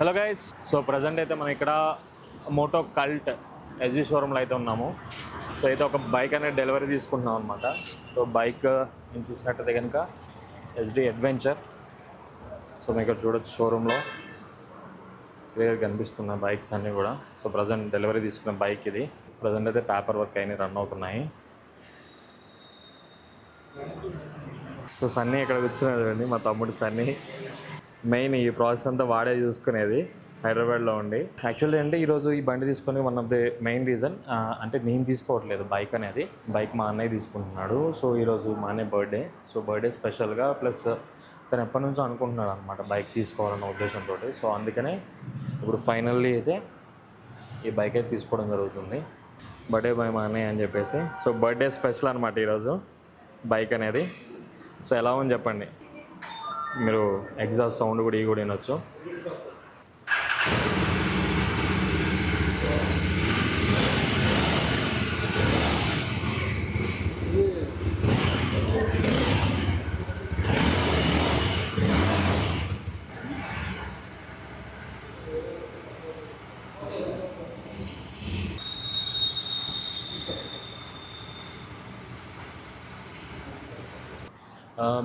Hello guys, so present అయితే మనం ఇక్కడ మోటో కల్ట్ ఎస్జీ షోరూమ్లో అయితే ఉన్నాము. సో అయితే ఒక బైక్ అనేది డెలివరీ తీసుకుంటున్నాం అనమాట. సో బైక్ నేను చూసినట్టయితే కనుక ఎస్డి అడ్వెంచర్. సో మీకు ఇక్కడ చూడొచ్చు షోరూంలో క్లియర్గా కనిపిస్తున్నాయి బైక్స్ అన్నీ కూడా. సో ప్రజెంట్ డెలివరీ తీసుకున్న బైక్ ఇది. ప్రజెంట్ అయితే పేపర్ వర్క్ అయినా రన్ అవుతున్నాయి. సో సన్నీ ఇక్కడ కూర్చున్నది మా తమ్ముడు సన్నీ. మెయిన్ ఈ ప్రాసెస్ అంతా వాడే చూసుకునేది హైదరాబాద్లో ఉండి. యాక్చువల్లీ అంటే ఈరోజు ఈ బండి తీసుకుని one of the main reason అంటే నేను తీసుకోవట్లేదు బైక్ అనేది, బైక్ మా అన్నయ్య తీసుకుంటున్నాడు. సో ఈరోజు మా అన్నయ్య బర్త్డే. సో బర్త్డే స్పెషల్గా ప్లస్ తను ఎప్పటి నుంచో అనుకుంటున్నాడు అనమాట బైక్ తీసుకోవాలన్న ఉద్దేశంతో. సో అందుకనే ఇప్పుడు ఫైనల్లీ అయితే ఈ బైక్ అయితే తీసుకోవడం జరుగుతుంది. బర్త్డే బాయ్ మా అన్నయ్య అని చెప్పేసి. సో బర్త్డే స్పెషల్ అనమాట ఈరోజు బైక్ అనేది. సో ఎలా ఉంది చెప్పండి, మీరు ఎగ్జాస్ట్ సౌండ్ కూడా ఈ కూడా వినొచ్చు.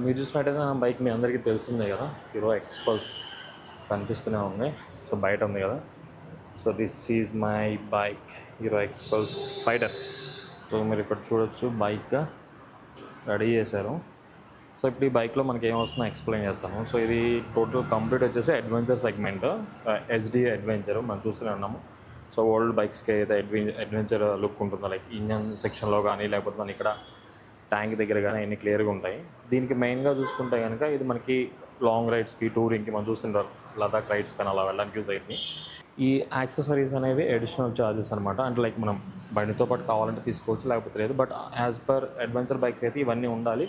మీరు చూసినట్టయితే నా బైక్ మీ అందరికీ తెలిసిందే కదా, హీరో ఎక్స్పల్స్ కనిపిస్తూనే ఉంది. సో బయట ఉంది కదా. So this is my bike, hero ఎక్స్పల్స్ spider. So మీరు ఇక్కడ చూడొచ్చు బైక్ రెడీ చేశారు. సో ఇప్పుడు ఈ బైక్లో మనకి ఏమొస్తుందో ఎక్స్ప్లెయిన్ చేస్తాను. సో ఇది టోటల్ కంప్లీట్ వచ్చేసి అడ్వెంచర్ సెగ్మెంట్, ఎస్డి అడ్వెంచర్ మనం చూస్తూనే ఉన్నాము. సో ఓల్డ్ బైక్స్కి అయితే అడ్వెంచర్ లుక్ ఉంటుందో, లైక్ ఇంజన్ సెక్షన్లో కానీ లేకపోతే మన ఇక్కడ ట్యాంక్ దగ్గర కానీ అన్ని క్లియర్గా ఉంటాయి. దీనికి మెయిన్గా చూసుకుంటే కనుక ఇది మనకి లాంగ్ రైడ్స్కి, టూరింగ్కి మనం చూస్తుంటారు లదాఖ్ రైడ్స్ కానీ అలా వెళ్ళడానికి యూజ్ అయింది. ఈ యాక్సెసరీస్ అనేవి అడిషనల్ ఛార్జెస్ అనమాట. అంటే లైక్ మనం బండితో పాటు కావాలంటే తీసుకోవచ్చు, లేకపోతే లేదు. But as per adventure bikes అయితే ఇవన్నీ ఉండాలి.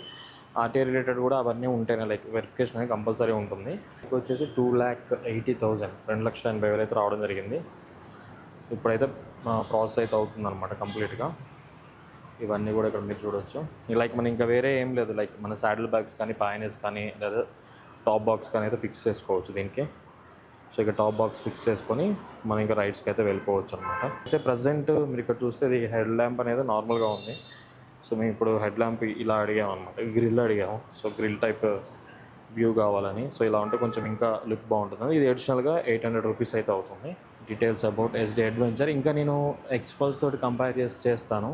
ఆర్టీఏ రిలేటెడ్ కూడా అవన్నీ ఉంటేనే లైక్ వెరిఫికేషన్ అనేది కంపల్సరీ ఉంటుంది. ఇది వచ్చేసి 2,80,000 2,80,000 అయితే రావడం జరిగింది. ఇప్పుడైతే ప్రాసెస్ అయితే అవుతుంది అనమాట కంప్లీట్గా. ఇవన్నీ కూడా ఇక్కడ మీరు చూడవచ్చు. లైక్ మనం ఇంకా వేరే ఏం లేదు, లైక్ మన సాడిల్ బ్యాగ్స్ కానీ పాయనెస్ కానీ లేదా టాప్ బాక్స్ కానీ అయితే ఫిక్స్ చేసుకోవచ్చు దీనికి. సో ఇక టాప్ బాక్స్ ఫిక్స్ చేసుకొని మనం ఇంకా రైడ్స్కి అయితే వెళ్ళిపోవచ్చు అనమాట. అయితే ప్రజెంట్ మీరు ఇక్కడ చూస్తే ఇది హెడ్ ల్యాంప్ అనేది నార్మల్గా ఉంది. సో మేము ఇప్పుడు హెడ్ ల్యాంప్ ఇలా అడిగాము అనమాట, గ్రిల్ అడిగాము. సో గ్రిల్ టైప్ వ్యూ కావాలని. సో ఇలా ఉంటే కొంచెం ఇంకా లుక్ బాగుంటుంది. ఇది అడిషనల్గా 800 రూపీస్ అయితే అవుతుంది. డీటెయిల్స్ అబౌట్ ఎస్డి అడ్వెంచర్ ఇంకా నేను ఎక్స్పల్స్ తోటి కంపేర్ చేస్తాను,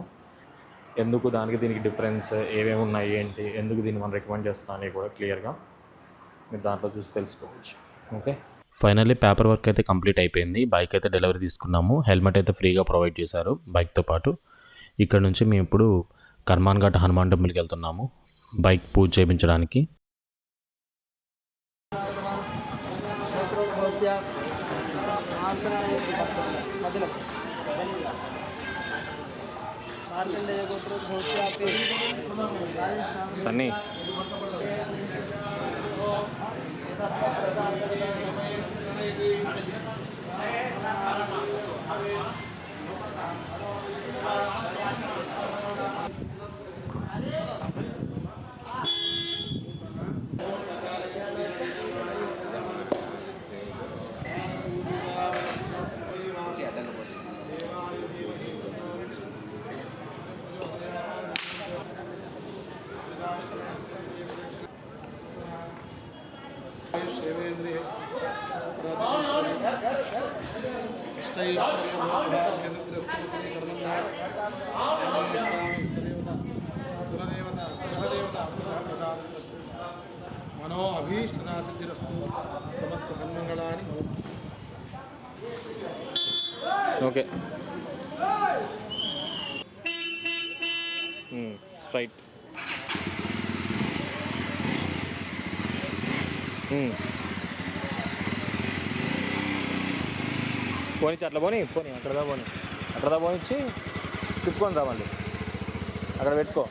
ఎందుకు దానికి దీనికి డిఫరెన్స్ ఏమేమి ఉన్నాయి ఏంటి, ఎందుకు దీన్ని మనం రికమెండ్ చేస్తాం అని కూడా క్లియర్గా మీరు దాంట్లో చూసి తెలుసుకోవచ్చు. ఓకే, ఫైనల్లీ పేపర్ వర్క్ అయితే కంప్లీట్ అయిపోయింది. బైక్ అయితే డెలివరీ తీసుకున్నాము. హెల్మెట్ అయితే ఫ్రీగా ప్రొవైడ్ చేశారు బైక్తో పాటు. ఇక్కడ నుంచి మేము ఇప్పుడు కర్మాన్ ఘాట్ హనుమాన్ టెంపుల్కి వెళ్తున్నాము బైక్ పూజ చేయించడానికి. సన్నీ మనో అభీష్టనాసిద్ధిరస్తు సమస్త సన్మంగళాని. Okay right. పోనిచ్చి అట్లా పోనీ అక్కడ పోనిచ్చి తిప్పుకొని రా, మళ్ళీ అక్కడ పెట్టుకో.